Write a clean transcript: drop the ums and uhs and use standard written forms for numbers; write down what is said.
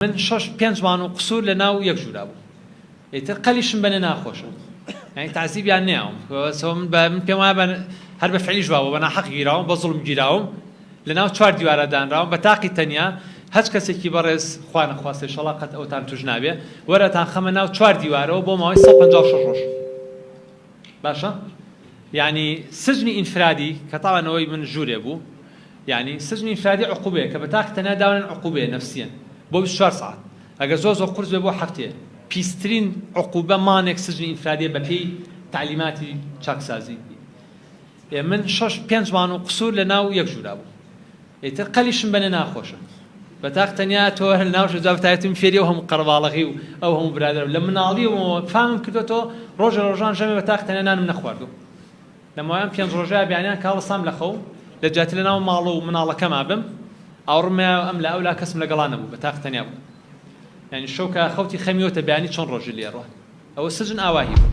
من 5 مانگ و قسوور لە ناو یەک ژوورا بوو. ئیتر قەلیشم بەنێ ناخۆشە. یعنی تعزیبیان نیاوم. من پێم وایە هەر بە فعلی ژواوە بە ناحەق گیراوم بە زوڵم گیراوم لە ناو 4 دیوارە دانراوم بە تاقی تەنیا هەچ کەسێکی بەڕێز خوا نەخواستێ ئینشەڵڵا قەت ئەوتان توش نابێ وەرەتان خەمە ناو 4 دیوارەوە بۆ ماوەی 156 ڕۆژ. باشە؟ یعنی سجنی ئینفرادی کە تاوانەوەی من ژوورێ بوو یعنی سجنی ئینفرادی عقوبەیە کە بە تاقی تەنیا داوێن عقوبەیە نەفسیەن بۆ 24 ساعت ئەگەر زۆر قورس بێ بۆ هەفتەیە پیسترین عقوبە مانێک سجنی ئینفرادیە بەپێی تعلیماتی چاکسازی. من 5 مانگ و قسوور لە ناو یەک ژوورا بوو. ئیتر قەلیشم بەنێ ناخۆشە. بە تاقی تەنیا تۆ لە ناو شەجاوتایەتم فێری ئەو هەموو قەرەباڵغی و ئەو هەموو برادەر لە مناڵیەوە فامم کردوەوە ڕۆژە ڕۆژان ژەمێ بە تاقی تەنیا نانم نەخواردو. لەمایان 5 ڕۆژەیە بیانیان کاڵەسام لە خەو لە جاتی لە ناو ماڵە و مناڵەکەما بم ئاوڕمە ئەم لە ئەولا کەسم لەگەڵا نەبوو بە تاقی تەنیا بوو. یعنی شەو کە خەوتی خەمیەوەتە بیانی چۆن ڕۆژی لێڕوە ئەوە سجن ئاواهی بوو.